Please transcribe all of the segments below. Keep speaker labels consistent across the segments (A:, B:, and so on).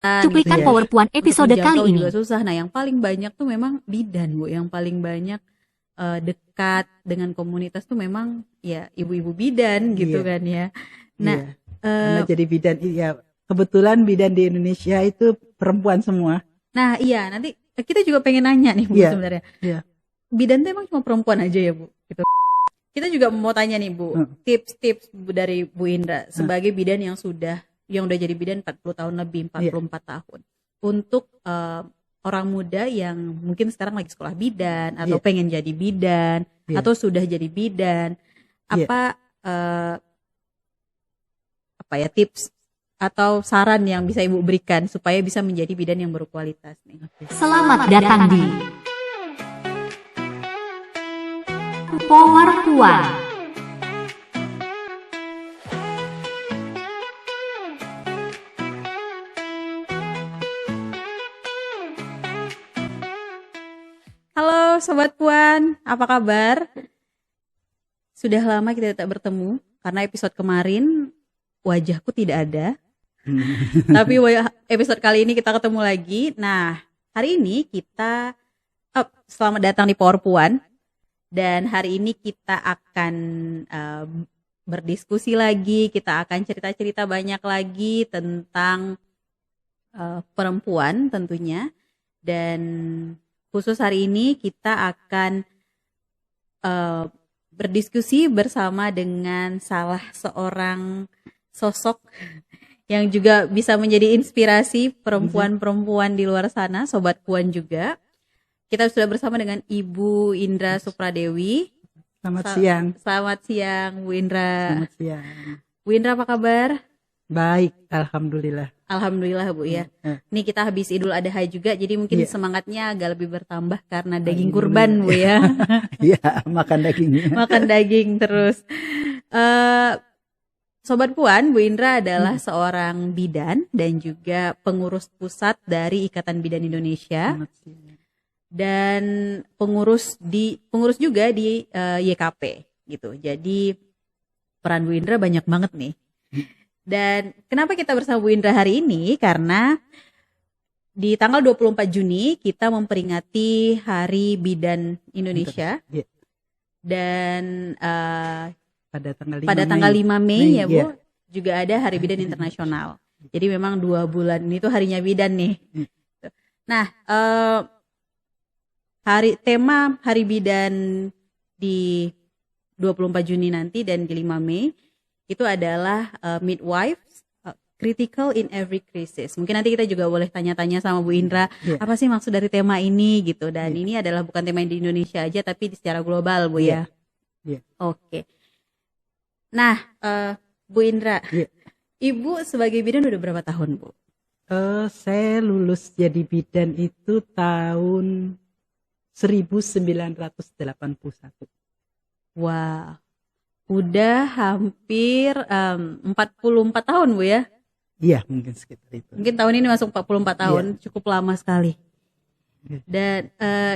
A: Cuplikan
B: gitu ya.
A: Power Puan
C: Untuk
A: episode kali
C: dijangkau
A: ini.
C: juga susah. Nah, yang paling banyak tuh memang bidan, Bu. Yang paling banyak dekat dengan komunitas tuh memang ya ibu-ibu bidan gitu
B: Iya.
C: kan ya. Nah,
B: Iya. Karena jadi bidan, iya, kebetulan bidan di Indonesia itu perempuan semua.
C: nah iya nanti kita juga pengen nanya nih Bu
B: Iya.
C: sebenarnya.
B: Iya.
C: Bidan tuh emang cuma perempuan aja ya Bu? Gitu. Kita juga mau tanya nih Bu, tips-tips dari Bu Indra sebagai bidan yang udah jadi bidan 40 tahun lebih, 44 tahun. Untuk orang muda yang mungkin sekarang lagi sekolah bidan atau pengen jadi bidan atau sudah jadi bidan, apa ya tips atau saran yang bisa Ibu berikan supaya bisa menjadi bidan yang berkualitas nih?
A: Selamat datang di Power Puan.
C: Halo Sobat Puan, apa kabar? Sudah lama kita tak bertemu karena episode kemarin wajahku tidak ada. Tapi episode kali ini kita ketemu lagi. Nah, hari ini kita selamat datang di Power Puan. Dan hari ini kita akan berdiskusi lagi, kita akan cerita-cerita banyak lagi tentang perempuan tentunya. Dan khusus hari ini kita akan berdiskusi bersama dengan salah seorang sosok yang juga bisa menjadi inspirasi perempuan-perempuan di luar sana, Sobat Puan juga. Kita sudah bersama dengan Ibu Indra Supradewi.
B: Selamat siang.
C: Selamat siang, Bu Indra.
B: Selamat siang.
C: Bu Indra apa kabar?
B: Baik, alhamdulillah.
C: Alhamdulillah Bu ya. Nih kita habis Idul Adha juga, jadi mungkin semangatnya agak lebih bertambah karena daging kurban Bu ya.
B: Iya, makan dagingnya.
C: Makan daging terus. Sobat Puan, Bu Indra adalah seorang bidan dan juga pengurus pusat dari Ikatan Bidan Indonesia.
B: Selamat siang.
C: Dan pengurus juga di YKP gitu. Jadi peran Bu Indra banyak banget nih. Dan kenapa kita bersama Bu Indra hari ini? Karena di tanggal 24 Juni kita memperingati Hari Bidan Indonesia. Dan pada tanggal 5 Mei ya Bu, juga ada Hari Bidan Internasional. Jadi memang 2 bulan ini tuh harinya bidan nih. Nah, tema Hari Bidan di 24 Juni nanti dan di 5 Mei itu adalah midwives critical in every crisis. Mungkin nanti kita juga boleh tanya-tanya sama Bu Indra, apa sih maksud dari tema ini gitu. Dan ini adalah bukan tema yang di Indonesia aja tapi secara global Bu ya. Oke. Nah, Bu Indra, Ibu sebagai bidan udah berapa tahun Bu?
B: Saya lulus jadi bidan itu tahun 1981.
C: Wah, udah hampir 44 tahun Bu ya?
B: Iya, mungkin sekitar itu.
C: Mungkin tahun ini masuk 44 tahun, cukup lama sekali. Dan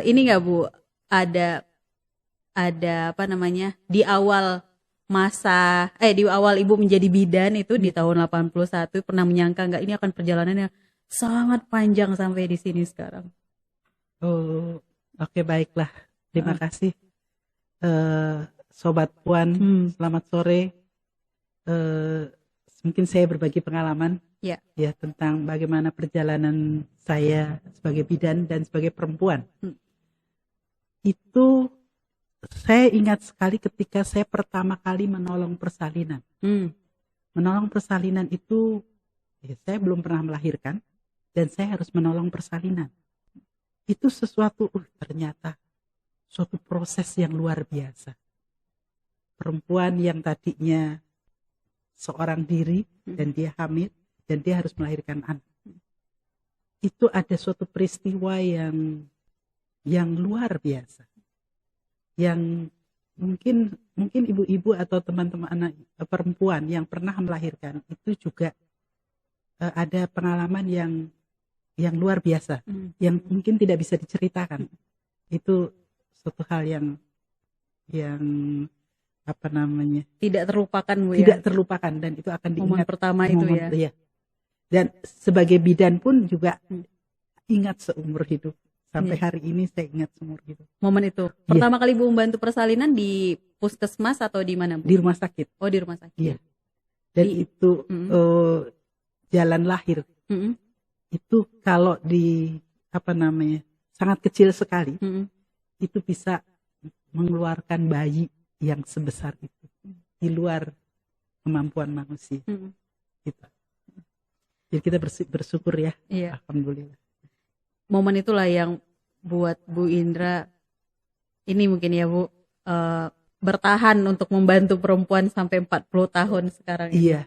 C: ini enggak Bu, ada apa namanya, di awal Ibu menjadi bidan itu di tahun 81 pernah menyangka enggak ini akan perjalanannya sangat panjang sampai di sini sekarang?
B: Oh, oke, baiklah. Terima kasih. Sobat Puan, selamat sore. Mungkin saya berbagi pengalaman ya tentang bagaimana perjalanan saya sebagai bidan dan sebagai perempuan. Itu saya ingat sekali ketika saya pertama kali menolong persalinan. Menolong persalinan itu saya belum pernah melahirkan dan saya harus menolong persalinan. Itu sesuatu ternyata suatu proses yang luar biasa. Perempuan yang tadinya seorang diri dan dia hamil dan dia harus melahirkan anak. Itu ada suatu peristiwa yang luar biasa. Yang mungkin ibu-ibu atau teman-teman anak perempuan yang pernah melahirkan itu juga ada pengalaman yang luar biasa, yang mungkin tidak bisa diceritakan. Itu suatu hal yang apa namanya,
C: tidak terlupakan Bu ya.
B: Tidak terlupakan dan itu akan diingat
C: momen pertama itu ya.
B: Dan sebagai bidan pun juga ingat seumur hidup. Sampai hari ini saya ingat seumur hidup.
C: Momen itu. Pertama kali Bu membantu persalinan di puskesmas atau di mana, Bu?
B: Di rumah sakit.
C: Oh, di rumah sakit.
B: Iya. Dan itu jalan lahir. Itu kalau di sangat kecil sekali, itu bisa mengeluarkan bayi yang sebesar itu di luar kemampuan manusia. Gitu. Jadi kita bersyukur ya.
C: Iya.
B: Alhamdulillah.
C: Momen itulah yang buat Bu Indra ini mungkin ya Bu bertahan untuk membantu perempuan sampai 40 tahun sekarang ini.
B: Iya.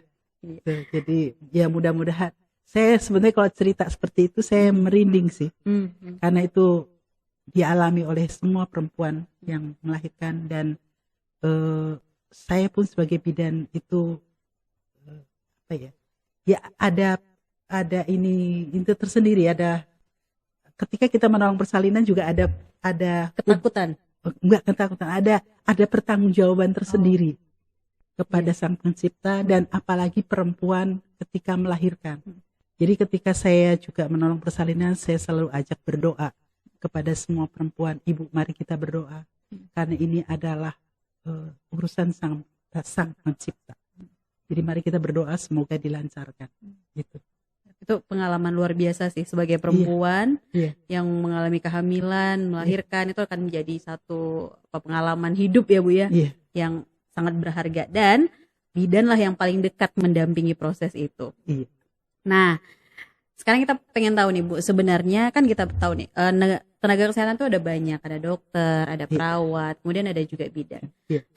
B: Jadi ya mudah-mudahan. Saya sebenarnya kalau cerita seperti itu saya merinding sih. Karena itu dialami oleh semua perempuan yang melahirkan, dan saya pun sebagai bidan itu ada ini tersendiri, ada ketika kita menolong persalinan juga ada
C: Ketakutan.
B: Enggak ketakutan, ada pertanggungjawaban tersendiri kepada Sang Pencipta, dan apalagi perempuan ketika melahirkan. Jadi ketika saya juga menolong persalinan, saya selalu ajak berdoa kepada semua perempuan, ibu mari kita berdoa, karena ini adalah urusan Sang Pencipta. Jadi mari kita berdoa semoga dilancarkan. Gitu.
C: Itu pengalaman luar biasa sih sebagai perempuan yang mengalami kehamilan, melahirkan, itu akan menjadi satu pengalaman hidup ya Bu ya, yang sangat berharga, dan bidan lah yang paling dekat mendampingi proses itu. Nah, sekarang kita pengen tahu nih Bu, sebenarnya kan kita tahu nih tenaga kesehatan tuh ada banyak, ada dokter, ada perawat, kemudian ada juga bidan.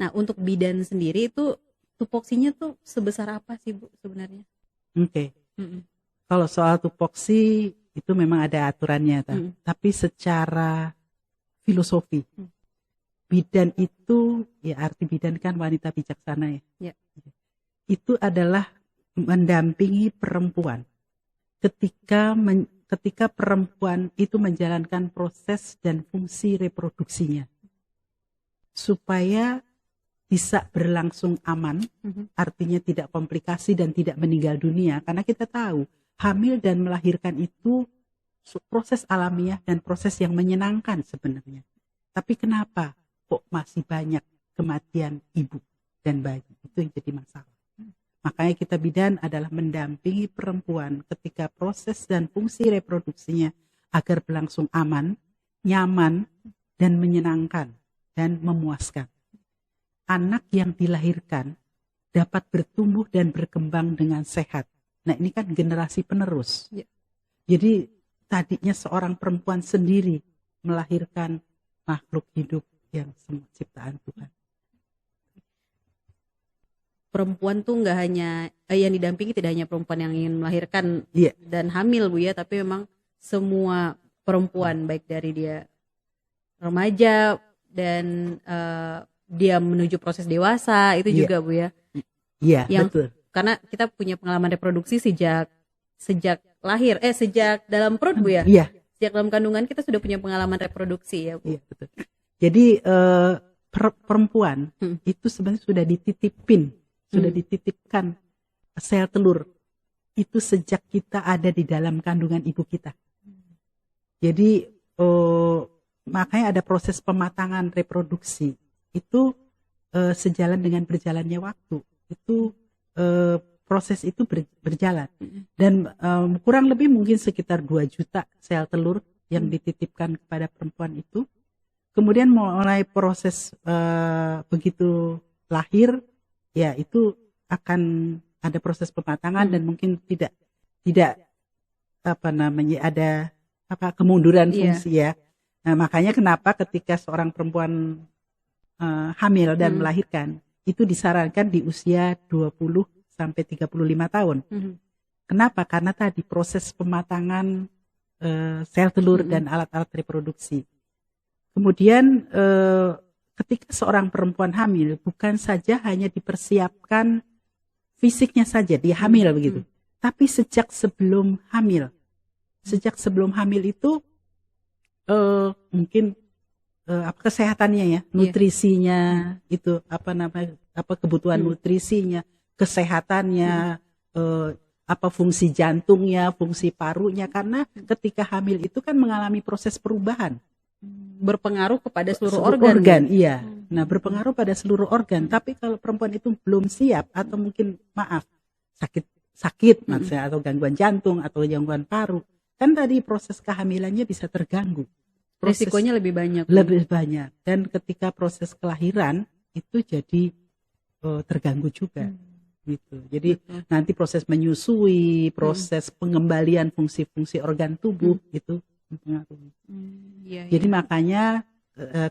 C: Nah, untuk bidan sendiri itu tupoksinya tuh sebesar apa sih Bu sebenarnya?
B: Kalau soal tupoksi itu memang ada aturannya, tapi secara filosofi, bidan itu ya arti bidan kan wanita bijaksana ya. Itu adalah mendampingi perempuan ketika perempuan itu menjalankan proses dan fungsi reproduksinya supaya bisa berlangsung aman, artinya tidak komplikasi dan tidak meninggal dunia, karena kita tahu hamil dan melahirkan itu proses alamiah dan proses yang menyenangkan sebenarnya. Tapi kenapa kok masih banyak kematian ibu dan bayi? Itu yang jadi masalah. Makanya kita bidan adalah mendampingi perempuan ketika proses dan fungsi reproduksinya agar berlangsung aman, nyaman, dan menyenangkan dan memuaskan. Anak yang dilahirkan dapat bertumbuh dan berkembang dengan sehat. Nah, ini kan generasi penerus. Jadi tadinya seorang perempuan sendiri melahirkan makhluk hidup yang semua ciptaan Tuhan.
C: Perempuan tuh nggak hanya yang didampingi tidak hanya perempuan yang ingin melahirkan dan hamil Bu ya, tapi memang semua perempuan, baik dari dia remaja dan dia menuju proses dewasa itu juga Bu ya.
B: Iya, betul.
C: Karena kita punya pengalaman reproduksi sejak lahir, sejak dalam perut Bu ya. Sejak dalam kandungan kita sudah punya pengalaman reproduksi ya Bu.
B: Iya, betul. Jadi perempuan itu sebenarnya sudah dititipkan sel telur itu sejak kita ada di dalam kandungan ibu kita. Jadi makanya ada proses pematangan reproduksi itu sejalan dengan berjalannya waktu. Itu proses itu berjalan, dan kurang lebih mungkin sekitar 2 juta sel telur yang dititipkan kepada perempuan itu. Kemudian mulai proses begitu lahir, ya itu akan ada proses pematangan dan mungkin tidak ada kemunduran fungsi ya. Nah, makanya kenapa ketika seorang perempuan hamil dan melahirkan itu disarankan di usia 20 sampai 35 tahun. Kenapa? Karena tadi proses pematangan sel telur dan alat-alat reproduksi. Kemudian ketika seorang perempuan hamil bukan saja hanya dipersiapkan fisiknya saja dia hamil begitu, tapi sejak sebelum hamil itu mungkin kesehatannya ya, nutrisinya itu kebutuhan nutrisinya, kesehatannya, apa fungsi jantungnya, fungsi parunya, karena ketika hamil itu kan mengalami proses perubahan.
C: Berpengaruh kepada seluruh
B: organ.
C: organ.
B: Iya. Nah, berpengaruh pada seluruh organ. Tapi kalau perempuan itu belum siap atau mungkin sakit maksudnya, atau gangguan jantung atau gangguan paru, kan tadi proses kehamilannya bisa terganggu.
C: Risikonya lebih banyak.
B: Lebih banyak. Dan ketika proses kelahiran itu jadi terganggu juga. Gitu. Jadi nanti proses menyusui, proses pengembalian fungsi-fungsi organ tubuh itu mempengaruhi. Jadi makanya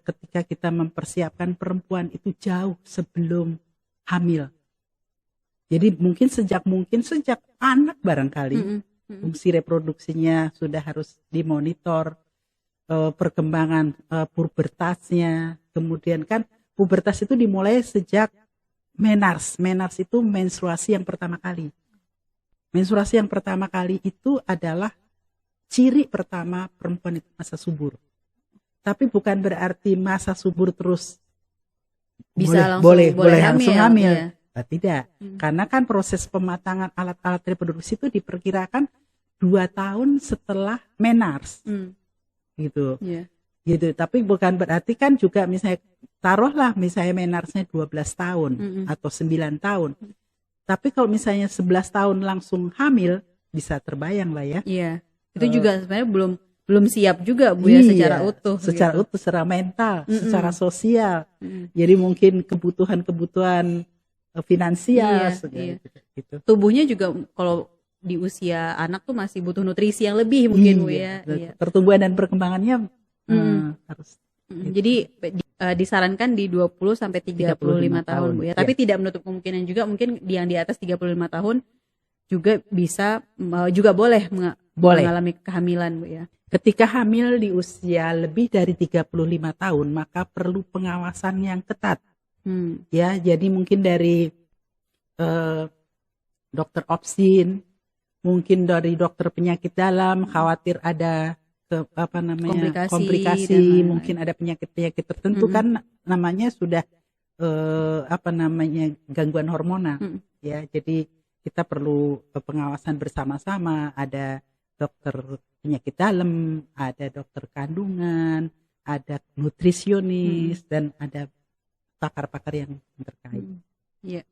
B: ketika kita mempersiapkan perempuan itu jauh sebelum hamil. Jadi mungkin sejak anak barangkali fungsi reproduksinya sudah harus dimonitor, perkembangan pubertasnya. Kemudian kan pubertas itu dimulai sejak menars. Menars itu menstruasi yang pertama kali. Menstruasi yang pertama kali itu adalah ciri pertama perempuan itu masa subur. Tapi bukan berarti masa subur terus
C: bisa
B: boleh langsung hamil.
C: Ya.
B: Tidak. Karena kan proses pematangan alat-alat reproduksi itu diperkirakan 2 tahun setelah menars. Gitu. Yeah. Gitu. Tapi bukan berarti kan juga misalnya taruhlah misalnya menarsnya 12 tahun atau 9 tahun. Tapi kalau misalnya 11 tahun langsung hamil, bisa terbayang lah ya.
C: Iya. Itu juga sebenarnya belum siap juga Bu ya, secara utuh.
B: Secara
C: gitu.
B: utuh, secara mental, secara sosial. Jadi mungkin kebutuhan finansial gitu.
C: Tubuhnya juga kalau di usia anak tuh masih butuh nutrisi yang lebih mungkin Bu ya.
B: Pertumbuhan dan perkembangannya harus.
C: Jadi disarankan di 20 sampai 35 tahun Bu ya. Tapi tidak menutup kemungkinan juga mungkin yang di atas 35 tahun juga bisa juga boleh mengalami kehamilan Bu ya.
B: Ketika hamil di usia lebih dari 35 tahun maka perlu pengawasan yang ketat. Ya, jadi mungkin dari dokter obstin, mungkin dari dokter penyakit dalam, khawatir ada komplikasi mungkin ada penyakit tertentu kan namanya sudah gangguan hormonal. Ya, jadi kita perlu pengawasan bersama-sama, ada dokter penyakit dalam, ada dokter kandungan, ada nutrisionis dan ada pakar-pakar yang terkait.
C: Iya.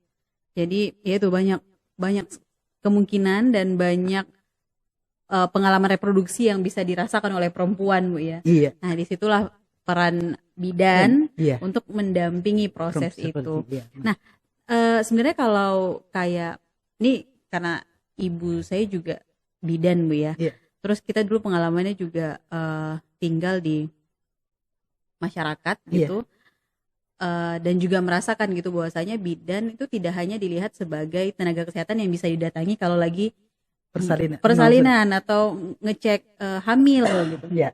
C: Jadi ya itu banyak kemungkinan dan banyak pengalaman reproduksi yang bisa dirasakan oleh perempuan Bu ya.
B: Iya.
C: Nah, disitulah peran bidan untuk mendampingi proses itu.
B: Iya.
C: Nah, sebenarnya kalau kayak ini karena ibu saya juga bidan Bu ya.
B: Iya.
C: Terus kita dulu pengalamannya juga tinggal di masyarakat gitu. Dan juga merasakan gitu bahwasanya bidan itu tidak hanya dilihat sebagai tenaga kesehatan yang bisa didatangi kalau lagi persalinan atau ngecek hamil gitu.
B: Yeah.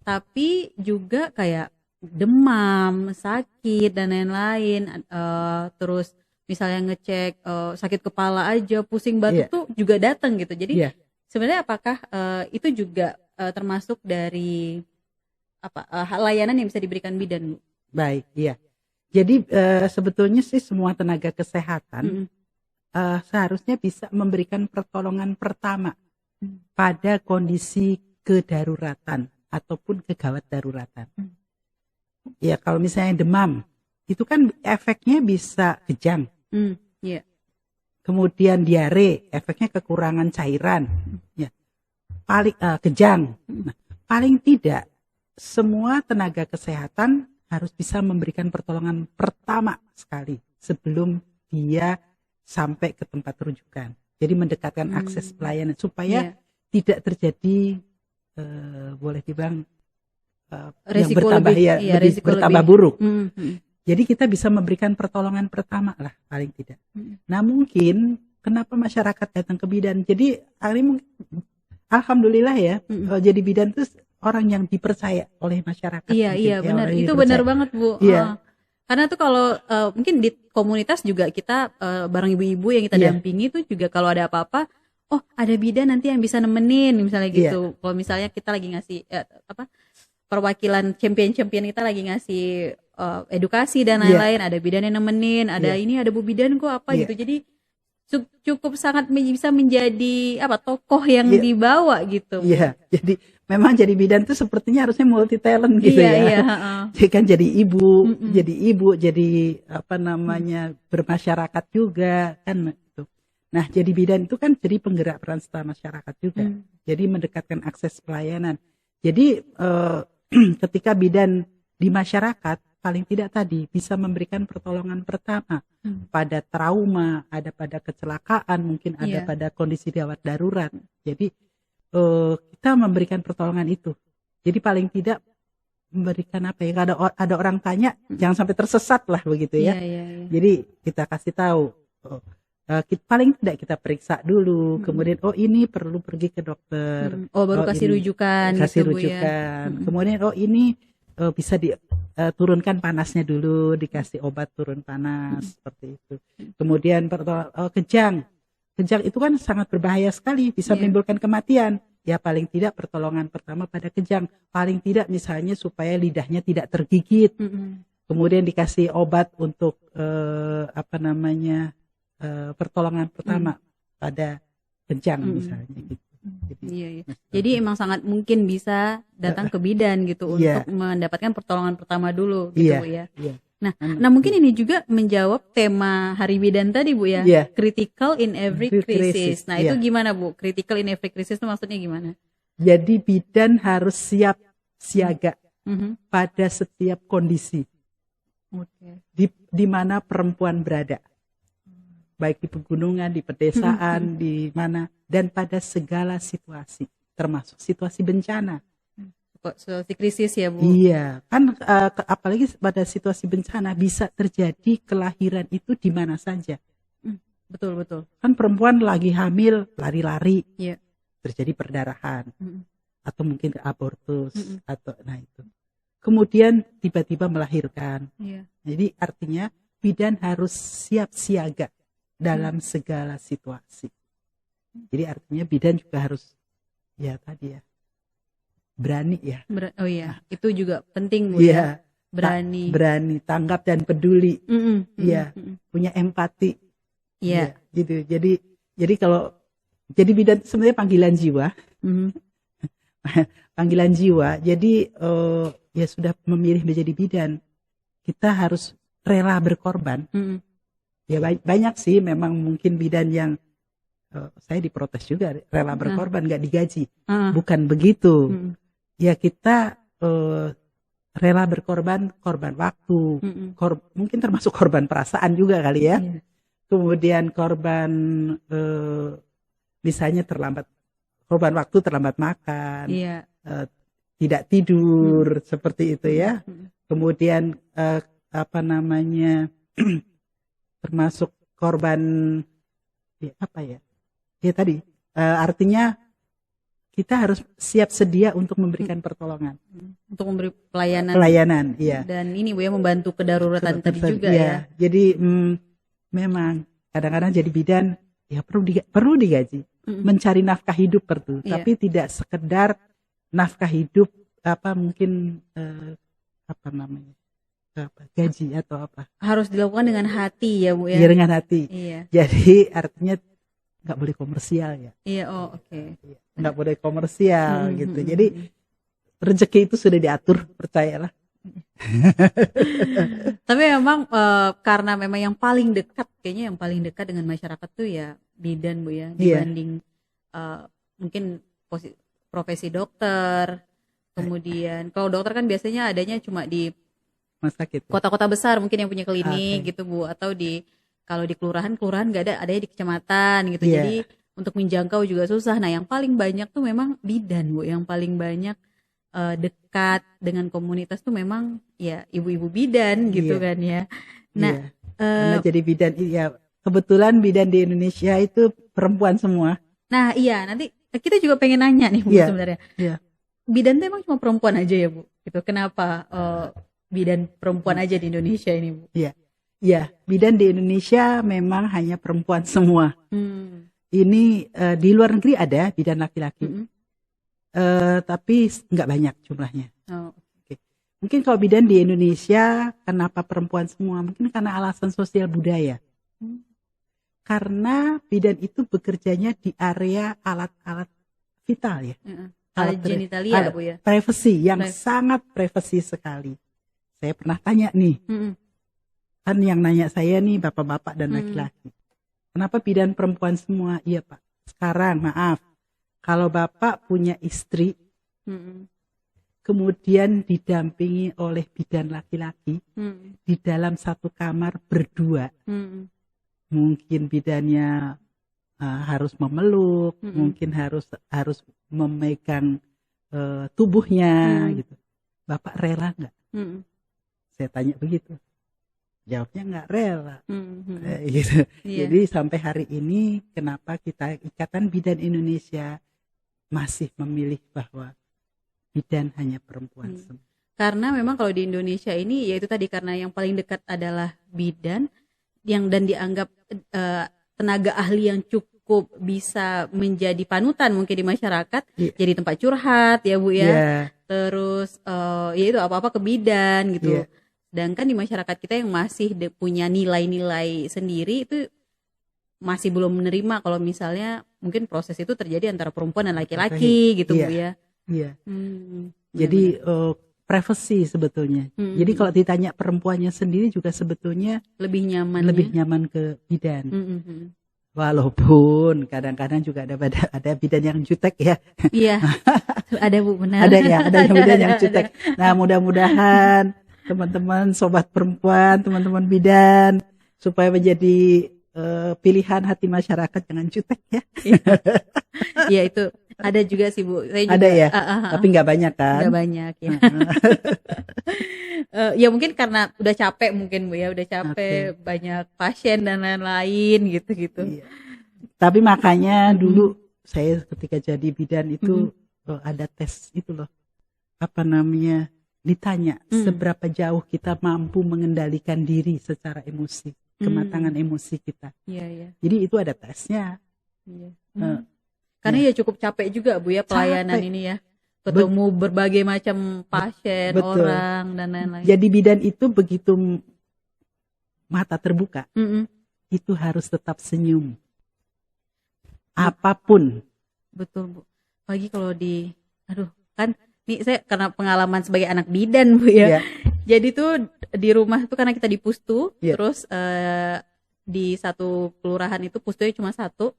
C: Tapi juga kayak demam, sakit dan lain-lain. Terus misalnya ngecek sakit kepala aja, pusing batuk tuh juga datang gitu. Jadi sebenarnya apakah itu juga termasuk dari layanan yang bisa diberikan bidan Bu?
B: Baik, iya. Jadi sebetulnya sih semua tenaga kesehatan seharusnya bisa memberikan pertolongan pertama pada kondisi kedaruratan ataupun kegawat daruratan. Ya kalau misalnya demam, itu kan efeknya bisa kejang. Kemudian diare, efeknya kekurangan cairan. Ya, paling kejang. Nah, paling tidak semua tenaga kesehatan harus bisa memberikan pertolongan pertama sekali sebelum dia sampai ke tempat rujukan. Jadi mendekatkan akses pelayanan supaya tidak terjadi boleh dibilang yang bertambah bertambah buruk. Jadi kita bisa memberikan pertolongan pertama lah paling tidak. Nah mungkin kenapa masyarakat datang ke bidan? Jadi alhamdulillah ya, jadi bidan itu orang yang dipercaya oleh masyarakat.
C: Iya benar, itu benar banget Bu. Iya. Karena tuh kalau mungkin di komunitas juga kita bareng ibu-ibu yang kita dampingi tuh juga kalau ada apa-apa, oh ada bidan nanti yang bisa nemenin misalnya gitu. Kalau misalnya kita lagi ngasih perwakilan champion kita lagi ngasih edukasi dan lain-lain, ada bidan yang nemenin, ada ini ada Bu bidan kok gitu. Jadi cukup sangat bisa menjadi tokoh yang
B: Iya.
C: dibawa gitu.
B: Iya, jadi memang jadi bidan tuh sepertinya harusnya multi talent gitu
C: Iya,
B: ya.
C: iya, heeh.
B: Jadi kan jadi ibu,
C: Mm-mm.
B: jadi bermasyarakat juga kan gitu. Nah, jadi bidan itu kan jadi penggerak peran serta masyarakat juga. Jadi mendekatkan akses pelayanan. Jadi ketika bidan di masyarakat paling tidak tadi bisa memberikan pertolongan pertama pada trauma, ada pada kecelakaan, mungkin ada
C: Iya.
B: pada kondisi gawat darurat. Jadi kita memberikan pertolongan itu. Jadi paling tidak memberikan apa ya? Ada orang tanya, jangan sampai tersesat lah begitu ya.
C: Iya, iya, iya.
B: Jadi kita kasih tahu. Paling tidak kita periksa dulu, kemudian ini perlu pergi ke dokter.
C: Baru kasih
B: ini
C: rujukan
B: kasih
C: gitu Bu ya.
B: rujukan. Kemudian ini bisa diturunkan panasnya dulu, dikasih obat turun panas seperti itu. Kemudian kejang itu kan sangat berbahaya sekali, bisa menimbulkan kematian. Ya paling tidak pertolongan pertama pada kejang, paling tidak misalnya supaya lidahnya tidak tergigit. Kemudian dikasih obat untuk pertolongan pertama pada kejang misalnya gitu.
C: Iya. Jadi emang sangat mungkin bisa datang ke bidan gitu untuk mendapatkan pertolongan pertama dulu gitu Bu ya.
B: Iya.
C: Nah mungkin ini juga menjawab tema Hari Bidan tadi Bu ya.
B: Iya.
C: Critical in every crisis. Nah
B: Iya.
C: itu gimana Bu? Critical in every crisis itu maksudnya gimana?
B: Jadi bidan harus siap siaga pada setiap kondisi. Di mana perempuan berada. Baik di pegunungan, di pedesaan, di mana, dan pada segala situasi, termasuk situasi bencana.
C: Situasi krisis ya Bu?
B: Iya, kan apalagi pada situasi bencana bisa terjadi kelahiran itu di mana saja.
C: Betul.
B: Kan perempuan lagi hamil, lari-lari,
C: Iya.
B: terjadi perdarahan, atau mungkin abortus, atau itu. Kemudian tiba-tiba melahirkan.
C: Iya.
B: Jadi artinya bidan harus siap siaga dalam segala situasi. Jadi artinya bidan juga harus berani ya.
C: Itu juga penting Bu ya. Berani
B: tanggap dan peduli. Punya empati.
C: Iya.
B: Gitu. Jadi kalau jadi bidan sebenarnya panggilan jiwa. Panggilan jiwa. Jadi sudah memilih menjadi bidan, kita harus rela berkorban. Ya banyak sih memang mungkin bidan yang saya diprotes juga rela berkorban nggak digaji. Bukan begitu. Ya kita rela berkorban waktu, mungkin termasuk korban perasaan juga kali ya. Kemudian korban misalnya korban waktu terlambat makan, tidak tidur seperti itu ya. Kemudian termasuk korban tadi artinya kita harus siap sedia untuk memberikan pertolongan,
C: untuk memberi pelayanan
B: iya.
C: Dan ini Bu ya membantu kedaruratan tadi juga ya.
B: Jadi memang kadang-kadang jadi bidan ya perlu digaji, mencari nafkah hidup perlu, tapi tidak sekedar nafkah hidup gaji atau apa.
C: Harus dilakukan dengan hati ya Bu ya.
B: Iya, dengan hati.
C: Iya.
B: Jadi artinya nggak boleh komersial ya.
C: Iya, oke.
B: Nggak boleh komersial gitu. Jadi rezeki itu sudah diatur, percayalah.
C: Tapi memang karena memang yang paling dekat, kayaknya yang paling dekat dengan masyarakat tuh ya bidan Bu ya, dibanding mungkin profesi dokter. Kemudian kalau dokter kan biasanya adanya cuma di kota-kota besar mungkin yang punya klinik gitu Bu, atau kalau di kelurahan nggak ada, adanya di kecamatan gitu. Jadi untuk menjangkau juga susah. Nah yang paling banyak tuh memang bidan Bu, yang paling banyak dekat dengan komunitas tuh memang ya ibu-ibu bidan gitu kan ya. Nah
B: karena jadi bidan ya kebetulan bidan di Indonesia itu perempuan semua.
C: Nah iya, nanti kita juga pengen nanya nih Bu sebenarnya. Bidan tuh emang cuma perempuan aja ya Bu? Gitu. Kenapa bidan perempuan aja di Indonesia ini Bu?
B: Iya, bidan di Indonesia memang hanya perempuan semua. Ini di luar negeri ada bidan laki-laki, tapi nggak banyak jumlahnya. Mungkin kalau bidan di Indonesia kenapa perempuan semua? Mungkin karena alasan sosial budaya. Karena bidan itu bekerjanya di area alat-alat vital ya.
C: Alat genitalia Bu ya.
B: Privasi yang sangat privasi sekali. Saya pernah tanya nih, kan yang nanya saya nih bapak-bapak dan laki-laki. Kenapa bidan perempuan semua? Iya Pak. Sekarang maaf, kalau bapak punya istri, kemudian didampingi oleh bidan laki-laki di dalam satu kamar berdua, mungkin bidannya harus memeluk, mungkin harus memegang tubuhnya gitu. Bapak rela nggak? Saya tanya begitu, jawabnya nggak rela. Gitu. Jadi sampai hari ini kenapa kita Ikatan Bidan Indonesia masih memilih bahwa bidan hanya perempuan semua?
C: Karena memang kalau di Indonesia ini yaitu tadi karena yang paling dekat adalah bidan dan dianggap tenaga ahli yang cukup bisa menjadi panutan mungkin di masyarakat, jadi tempat curhat ya Bu ya. Terus ya itu apa-apa ke bidan gitu. Sedangkan di masyarakat kita yang masih punya nilai-nilai sendiri itu masih belum menerima kalau misalnya mungkin proses itu terjadi antara perempuan dan laki-laki gitu Bu ya. Iya.
B: Jadi privacy sebetulnya. Jadi kalau ditanya perempuannya sendiri juga sebetulnya lebih nyaman ke bidan. Walaupun kadang-kadang juga ada bidan yang jutek ya.
C: Iya. Ada Bu, benar.
B: Ada yang bidan yang jutek. Nah, mudah-mudahan teman-teman sobat perempuan, teman-teman bidan supaya menjadi pilihan hati masyarakat jangan jutek ya.
C: Iya itu ada juga sih Bu. Saya juga,
B: ada ya, tapi nggak banyak kan?
C: Nggak banyak ya. Ya mungkin karena udah capek mungkin Bu ya, udah capek banyak pasien dan lain-lain gitu-gitu.
B: Iya. Tapi makanya dulu saya ketika jadi bidan itu ada tes itu loh, apa namanya, ditanya seberapa jauh kita mampu mengendalikan diri secara emosi, kematangan emosi kita. Jadi itu ada tesnya.
C: Karena ya cukup capek juga Bu ya pelayanan ini ya. Ketemu berbagai macam pasien, orang dan lain-lain.
B: Jadi bidan itu begitu mata terbuka, itu harus tetap senyum. Apapun.
C: Betul Bu. Lagi kalau kan nih saya karena pengalaman sebagai anak bidan Bu ya. Jadi tuh di rumah tuh karena kita di pustu, terus di satu kelurahan itu pustunya cuma satu.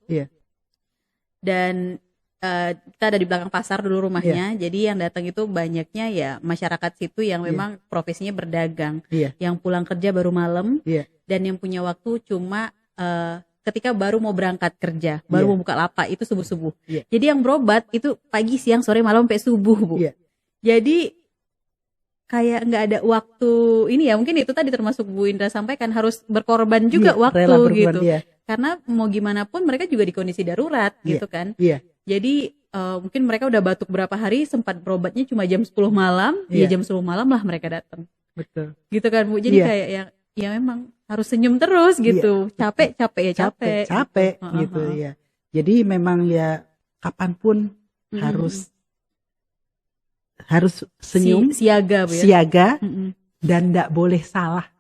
C: Dan kita ada di belakang pasar dulu rumahnya. Jadi yang datang itu banyaknya ya masyarakat situ yang memang profesinya berdagang, yang pulang kerja baru malam, dan yang punya waktu cuma ketika baru mau berangkat kerja, baru mau buka lapak itu subuh-subuh. Jadi yang berobat itu pagi, siang, sore, malam sampai subuh Bu. Jadi kayak nggak ada waktu ini ya, mungkin itu tadi termasuk Bu Indra sampaikan harus berkorban juga waktu gitu. Karena mau gimana pun mereka juga di kondisi darurat gitu kan. Jadi mungkin mereka udah batuk berapa hari, sempat berobatnya cuma jam 10 malam, ya jam 10 malam lah mereka datang.
B: Betul.
C: Gitu kan Bu. Jadi kayak ya memang harus senyum terus gitu. Capek
B: gitu ya. Jadi memang ya kapanpun harus senyum,
C: siaga Bu ya.
B: Siaga dan tidak boleh salah.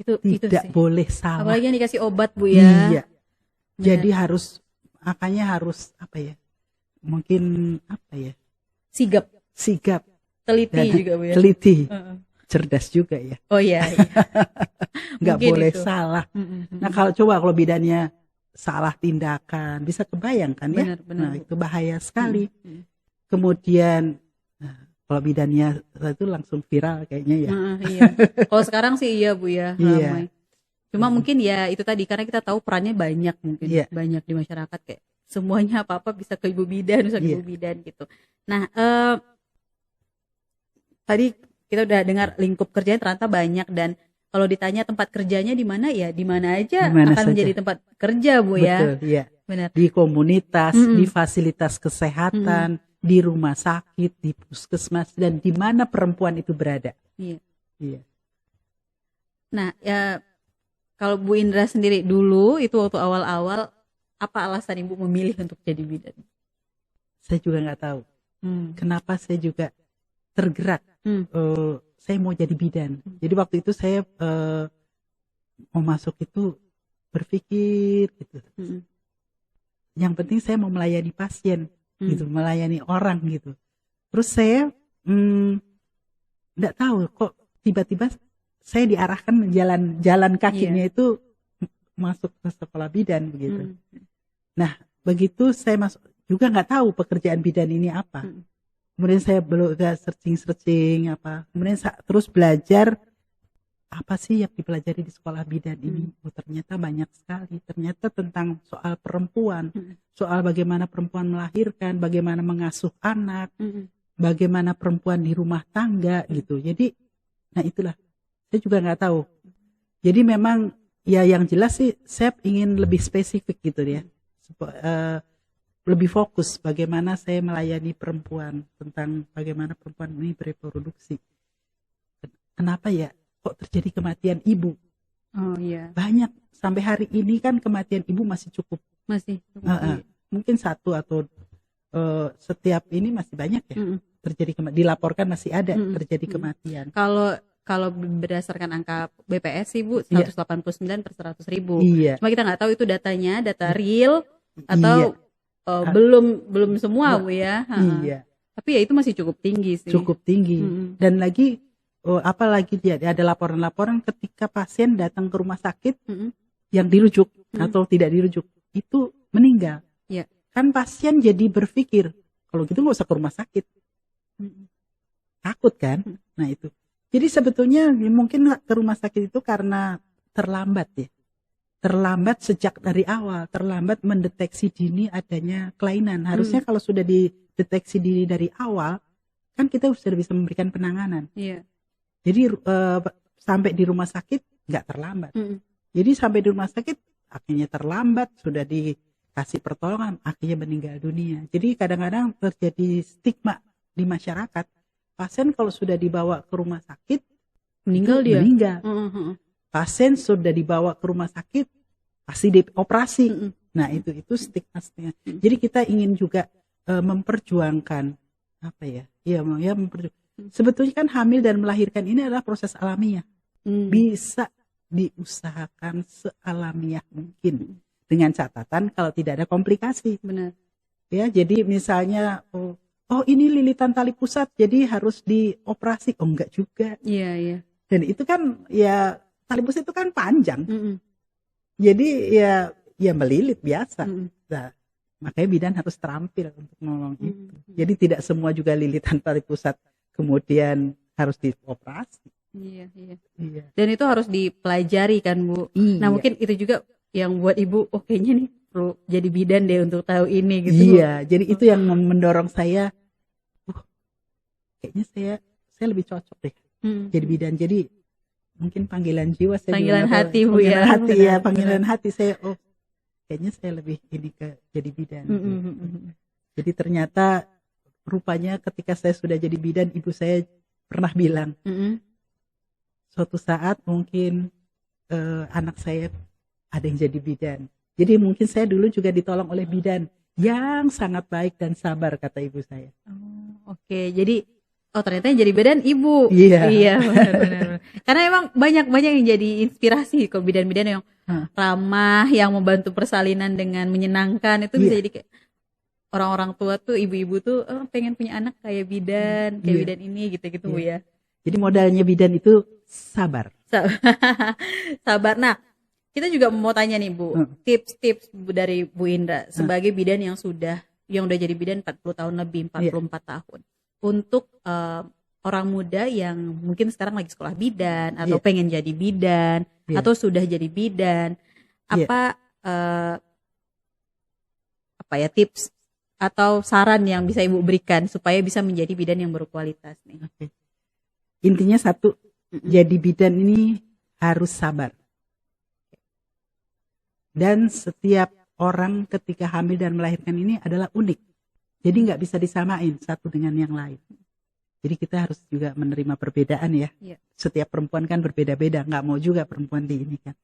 C: Itu
B: tidak
C: sih.
B: Boleh salah.
C: Apalagi yang dikasih obat Bu ya.
B: Iya. Jadi makanya harus apa ya? Mungkin apa ya?
C: Sigap. Teliti dan juga Bu ya.
B: Teliti. Cerdas juga ya.
C: Oh iya.
B: Nggak boleh salah. Nah kalau bidannya salah tindakan, bisa kebayangkan ya. Benar. Nah itu bahaya sekali. Kemudian kalau bidannya itu langsung viral kayaknya ya.
C: Iya. Kalau sekarang sih iya Bu ya, ramai. Cuma mungkin ya itu tadi karena kita tahu perannya banyak mungkin banyak di masyarakat kayak semuanya apa-apa bisa ke ibu bidan, bisa ke ibu bidan gitu. Nah, tadi kita udah dengar lingkup kerjanya ternyata banyak dan kalau ditanya tempat kerjanya di mana ya di mana aja akan menjadi tempat kerja Bu ya.
B: Betul, iya. Benar. Di komunitas, di fasilitas kesehatan, di rumah sakit, di puskesmas dan di mana perempuan itu berada. Iya.
C: Nah, ya kalau Bu Indra sendiri dulu itu waktu awal-awal apa alasan Ibu memilih untuk jadi bidan?
B: Saya juga nggak tahu. Kenapa saya juga tergerak. Saya mau jadi bidan. Jadi waktu itu saya mau masuk itu berpikir gitu. Yang penting saya mau melayani pasien gitu, melayani orang gitu. Terus saya nggak tahu kok tiba-tiba saya diarahkan jalan kakinya itu masuk ke sekolah bidan begitu. Nah, begitu saya masuk juga nggak tahu pekerjaan bidan ini apa. Kemudian saya belum searching apa. Kemudian saya terus belajar apa sih yang dipelajari di sekolah bidan ini. Ternyata banyak sekali. Ternyata tentang soal perempuan, soal bagaimana perempuan melahirkan, bagaimana mengasuh anak, bagaimana perempuan di rumah tangga gitu. Jadi, nah itulah. Saya juga nggak tahu. Jadi memang ya yang jelas sih saya ingin lebih spesifik gitu ya. Lebih fokus bagaimana saya melayani perempuan, tentang bagaimana perempuan ini bereproduksi. Kenapa ya kok terjadi kematian ibu?
C: Oh iya. Banyak
B: sampai hari ini kan kematian ibu masih cukup.
C: Masih.
B: Mungkin satu atau setiap ini masih banyak ya. Terjadi dilaporkan masih ada terjadi kematian.
C: Kalau berdasarkan angka BPS sih Bu 189 per 100.000.
B: Iya.
C: Cuma kita nggak tahu itu datanya data real atau belum semua Bu ya.
B: Iya.
C: Tapi ya itu masih cukup tinggi sih.
B: Cukup tinggi. Dan lagi apalagi ada laporan-laporan ketika pasien datang ke rumah sakit yang dirujuk atau tidak dirujuk itu meninggal.
C: Iya.
B: Kan pasien jadi berpikir kalau gitu nggak usah ke rumah sakit. Takut kan? Nah itu. Jadi sebetulnya mungkin ke rumah sakit itu karena terlambat ya. Terlambat sejak dari awal, terlambat mendeteksi dini adanya kelainan. Harusnya kalau sudah dideteksi dini dari awal, kan kita sudah bisa memberikan penanganan.
C: Iya.
B: Jadi sampai di rumah sakit nggak terlambat. Jadi sampai di rumah sakit akhirnya terlambat, sudah dikasih pertolongan, akhirnya meninggal dunia. Jadi kadang-kadang terjadi stigma di masyarakat. Pasien kalau sudah dibawa ke rumah sakit
C: meninggal dia.
B: Meninggal. Pasien sudah dibawa ke rumah sakit pasti dioperasi. Nah itu stigma. Jadi kita ingin juga memperjuangkan apa ya? Ya sebetulnya kan hamil dan melahirkan ini adalah proses alamiah. Bisa diusahakan sealamiah mungkin dengan catatan kalau tidak ada komplikasi.
C: Benar.
B: Ya, jadi misalnya ini lilitan tali pusat jadi harus dioperasi. Oh enggak juga.
C: Iya.
B: Dan itu kan ya tali pusat itu kan panjang. Jadi ya melilit biasa. Nah, makanya bidan harus terampil untuk nolong itu. Jadi tidak semua juga lilitan tali pusat kemudian harus dioperasi.
C: Iya. Dan itu harus dipelajari kan Bu.
B: Iya.
C: Nah mungkin itu juga yang buat Ibu kayaknya nih perlu jadi bidan deh untuk tahu ini gitu.
B: Iya, jadi itu yang mendorong saya. Kayaknya saya lebih cocok deh jadi bidan. Jadi mungkin panggilan jiwa saya.
C: Panggilan hati Bu ya.
B: Panggilan hati saya. Kayaknya saya lebih ini ke jadi bidan. Jadi ternyata rupanya ketika saya sudah jadi bidan, ibu saya pernah bilang, suatu saat mungkin anak saya ada yang jadi bidan. Jadi mungkin saya dulu juga ditolong oleh bidan yang sangat baik dan sabar, kata ibu saya.
C: Oke, jadi ternyata yang jadi bidan ibu.
B: Iya,
C: benar. Karena emang banyak yang jadi inspirasi kok bidan-bidan yang ramah, yang membantu persalinan dengan menyenangkan itu bisa jadi kayak orang-orang tua tuh, ibu-ibu tuh pengen punya anak kayak bidan, bidan ini gitu-gitu Bu ya.
B: Jadi modalnya bidan itu sabar.
C: Sabar. Nah, kita juga mau tanya nih Bu, tips-tips dari Bu Indra sebagai bidan yang udah jadi bidan 40 tahun lebih, 44 tahun. Untuk orang muda yang mungkin sekarang lagi sekolah bidan atau pengen jadi bidan atau sudah jadi bidan, apa ya tips atau saran yang bisa Ibu berikan supaya bisa menjadi bidan yang berkualitas nih?
B: Intinya satu, jadi bidan ini harus sabar. Dan setiap orang ketika hamil dan melahirkan ini adalah unik. Jadi nggak bisa disamain satu dengan yang lain. Jadi kita harus juga menerima perbedaan ya. Setiap perempuan kan berbeda-beda, nggak mau juga perempuan di ini kan.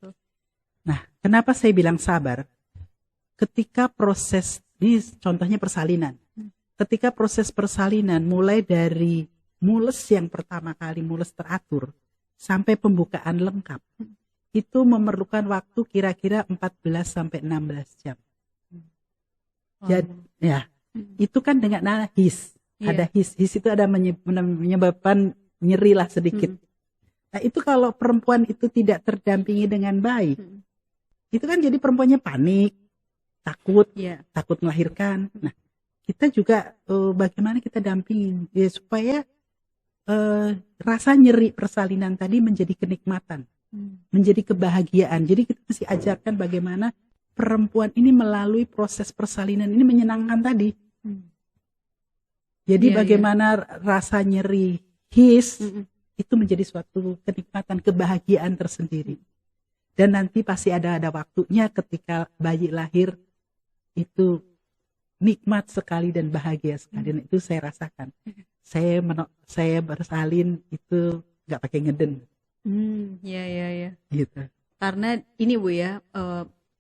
B: Nah, kenapa saya bilang sabar? Ketika proses, ini contohnya persalinan. Ketika proses persalinan mulai dari mules yang pertama kali, mules teratur, sampai pembukaan lengkap, itu memerlukan waktu kira-kira 14 sampai 16 jam. Jadi ya, itu kan dengan his. Ada his itu ada menyebabkan nyeri lah sedikit. Nah, itu kalau perempuan itu tidak terdampingi dengan baik, itu kan jadi perempuannya panik, takut melahirkan. Nah, kita juga bagaimana kita dampingin ya, supaya rasa nyeri persalinan tadi menjadi kenikmatan, menjadi kebahagiaan. Jadi kita mesti ajarkan bagaimana perempuan ini melalui proses persalinan ini menyenangkan tadi. Jadi bagaimana rasa nyeri his itu menjadi suatu kenikmatan, kebahagiaan tersendiri. Dan nanti pasti ada waktunya ketika bayi lahir itu nikmat sekali dan bahagia sekali. Dan itu saya rasakan. Saya bersalin itu nggak pakai ngeden.
C: Ya.
B: Gitu.
C: Karena ini Bu ya,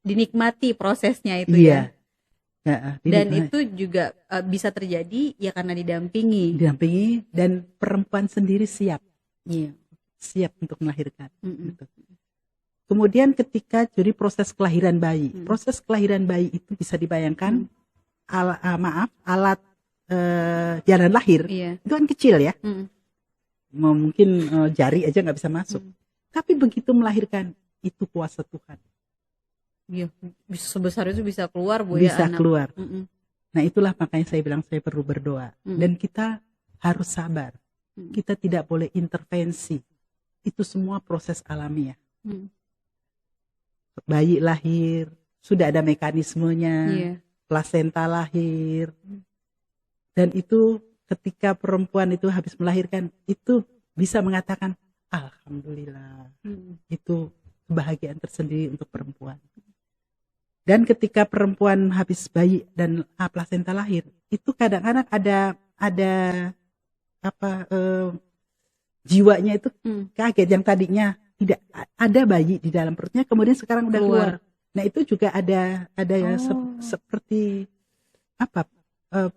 C: dinikmati prosesnya itu
B: ya.
C: Dan itu juga bisa terjadi ya karena didampingi
B: dan perempuan sendiri siap. Siap untuk melahirkan. Gitu. Kemudian ketika jadi proses kelahiran bayi, proses kelahiran bayi itu bisa dibayangkan alat jalan lahir itu kan kecil ya, mungkin jari aja nggak bisa masuk. Tapi begitu melahirkan itu kuasa Tuhan.
C: Iya, sebesar itu bisa keluar Bu
B: bisa
C: ya,
B: keluar. Nah itulah makanya saya bilang saya perlu berdoa dan kita harus sabar. Kita tidak boleh intervensi. Itu semua proses alamiah. Bayi lahir, sudah ada mekanismenya, plasenta lahir. Dan itu ketika perempuan itu habis melahirkan, itu bisa mengatakan, Alhamdulillah. Itu kebahagiaan tersendiri untuk perempuan. Dan ketika perempuan habis bayi dan plasenta lahir, itu kadang-kadang ada jiwanya itu kaget, yang tadinya tidak ada bayi di dalam perutnya kemudian sekarang udah keluar. Nah itu juga ada seperti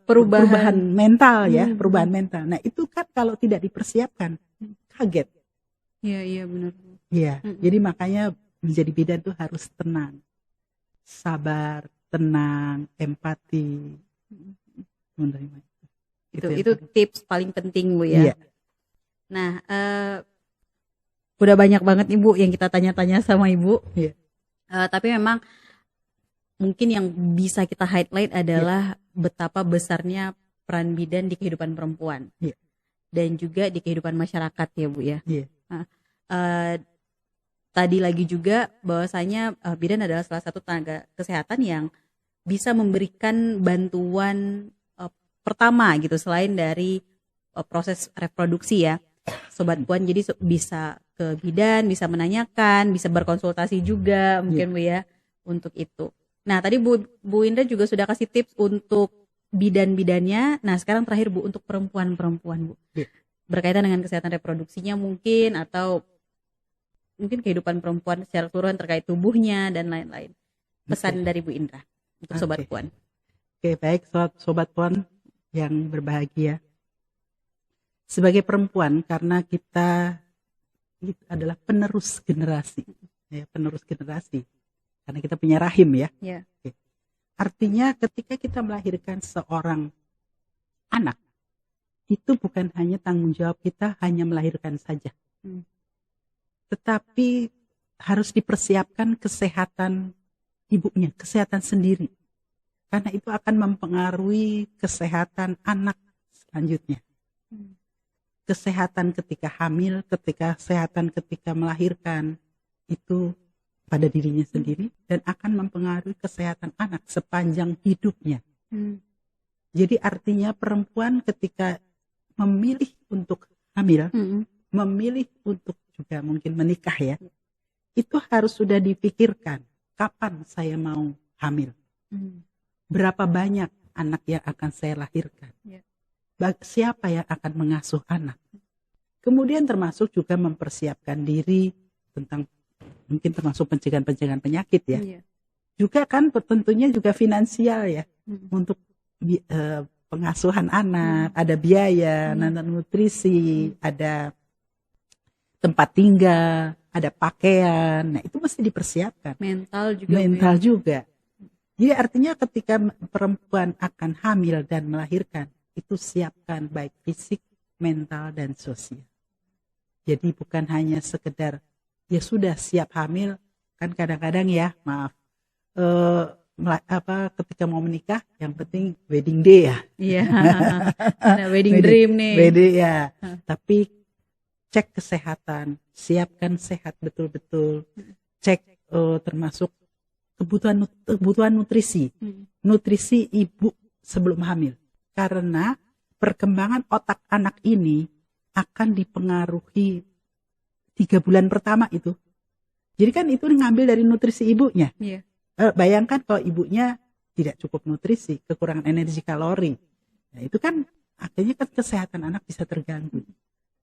B: perubahan mental ya, perubahan mental. Nah itu kan kalau tidak dipersiapkan kaget.
C: Iya benar.
B: Iya, jadi makanya menjadi bidan tuh harus tenang, sabar, tenang, empati, menerima.
C: Itu tips paling penting Bu ya.
B: Iya.
C: Nah, udah banyak banget Ibu yang kita tanya-tanya sama Ibu.
B: Iya.
C: Tapi memang mungkin yang bisa kita highlight adalah betapa besarnya peran bidan di kehidupan perempuan.
B: Iya.
C: Dan juga di kehidupan masyarakat ya Bu ya.
B: Iya.
C: Tadi lagi juga bahwasanya bidan adalah salah satu tenaga kesehatan yang bisa memberikan bantuan pertama gitu selain dari proses reproduksi ya Sobat Puan. Jadi bisa ke bidan, bisa menanyakan, bisa berkonsultasi juga mungkin Bu ya untuk itu. Nah tadi Bu Indra juga sudah kasih tips untuk bidan-bidannya. Nah sekarang terakhir Bu untuk perempuan-perempuan Bu, berkaitan dengan kesehatan reproduksinya mungkin, atau mungkin kehidupan perempuan secara keseluruhan terkait tubuhnya dan lain-lain. Pesan dari Bu Indra untuk Sobat Puan.
B: Oke, baik Sobat Puan yang berbahagia. Sebagai perempuan, karena kita adalah penerus generasi, ya, penerus generasi, karena kita punya rahim ya. Oke. Artinya ketika kita melahirkan seorang anak, itu bukan hanya tanggung jawab kita hanya melahirkan saja, tetapi harus dipersiapkan kesehatan ibunya, kesehatan sendiri. Karena itu akan mempengaruhi kesehatan anak selanjutnya. Kesehatan ketika hamil, kesehatan ketika melahirkan, itu pada dirinya sendiri dan akan mempengaruhi kesehatan anak sepanjang hidupnya. Jadi artinya perempuan ketika memilih untuk hamil, memilih untuk juga mungkin menikah ya, itu harus sudah dipikirkan kapan saya mau hamil. Berapa banyak anak yang akan saya lahirkan? Siapa yang akan mengasuh anak? Kemudian termasuk juga mempersiapkan diri tentang mungkin termasuk pencegahan penyakit ya. Juga kan tentunya juga finansial ya, untuk pengasuhan anak, ada biaya, nutrisi, ada tempat tinggal, ada pakaian. Nah, itu mesti dipersiapkan.
C: Mental juga.
B: Mental juga. Jadi artinya ketika perempuan akan hamil dan melahirkan, itu siapkan baik fisik, mental, dan sosial. Jadi bukan hanya sekedar ya sudah siap hamil, kan kadang-kadang ya maaf ketika mau menikah yang penting wedding day ya.
C: Iya. Nah, wedding dream nih.
B: Wedding ya. Tapi cek kesehatan, siapkan sehat betul-betul. Cek termasuk kebutuhan nutrisi. Nutrisi ibu sebelum hamil. Karena perkembangan otak anak ini akan dipengaruhi 3 bulan pertama itu. Jadi kan itu ngambil dari nutrisi ibunya.
C: Iya.
B: Bayangkan kalau ibunya tidak cukup nutrisi, kekurangan energi kalori. Nah, itu kan akhirnya kan kesehatan anak bisa terganggu.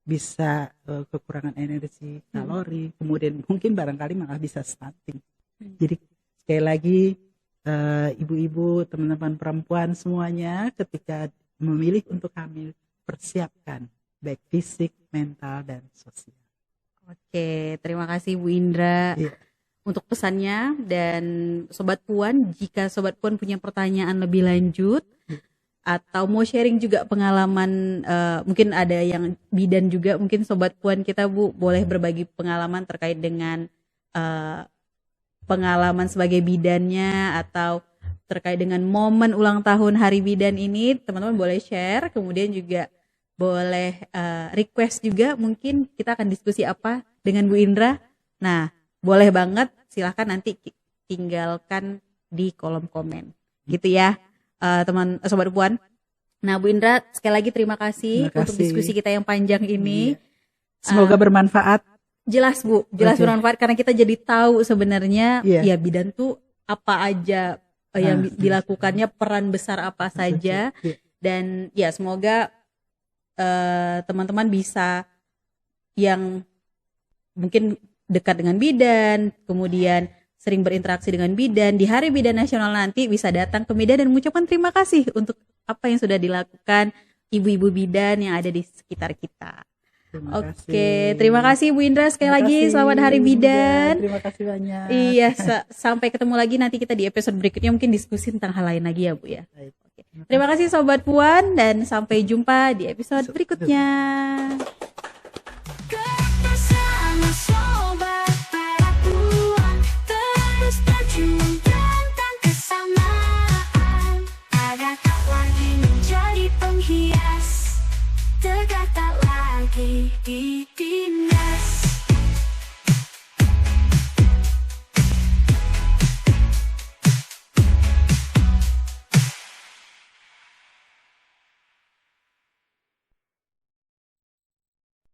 B: Bisa kekurangan energi kalori, kemudian mungkin barangkali malah bisa stunting. Jadi sekali lagi ibu-ibu, teman-teman perempuan semuanya ketika memilih untuk hamil, persiapkan baik fisik, mental, dan sosial.
C: Oke, terima kasih Bu Indra untuk pesannya. Dan Sobat Puan, jika Sobat Puan punya pertanyaan lebih lanjut atau mau sharing juga pengalaman, mungkin ada yang bidan juga, mungkin Sobat Puan kita Bu boleh berbagi pengalaman terkait dengan pengalaman sebagai bidannya atau terkait dengan momen ulang tahun Hari Bidan ini, teman-teman boleh share. Kemudian juga boleh request juga, mungkin kita akan diskusi apa dengan Bu Indra. Nah, boleh banget, silahkan nanti tinggalkan di kolom komen gitu ya, Sobat Puan. Nah, Bu Indra, sekali lagi terima kasih untuk diskusi kita yang panjang ini.
B: Semoga bermanfaat.
C: Jelas Bu, jelas bermanfaat karena kita jadi tahu sebenarnya ya bidan tuh apa aja yang dilakukannya, peran besar apa saja. Dan ya semoga teman-teman bisa yang mungkin dekat dengan bidan, kemudian sering berinteraksi dengan bidan, di Hari Bidan Nasional nanti bisa datang ke bidan dan mengucapkan terima kasih untuk apa yang sudah dilakukan ibu-ibu bidan yang ada di sekitar kita. Terima kasih Bu Indra sekali lagi. Selamat Hari Bidan.
B: Terima kasih banyak.
C: Iya, sampai ketemu lagi nanti kita di episode berikutnya, mungkin diskusi tentang hal lain lagi ya Bu ya. Terima kasih Sobat Puan dan sampai jumpa di episode berikutnya.
D: Tegak tak lagi di dunia.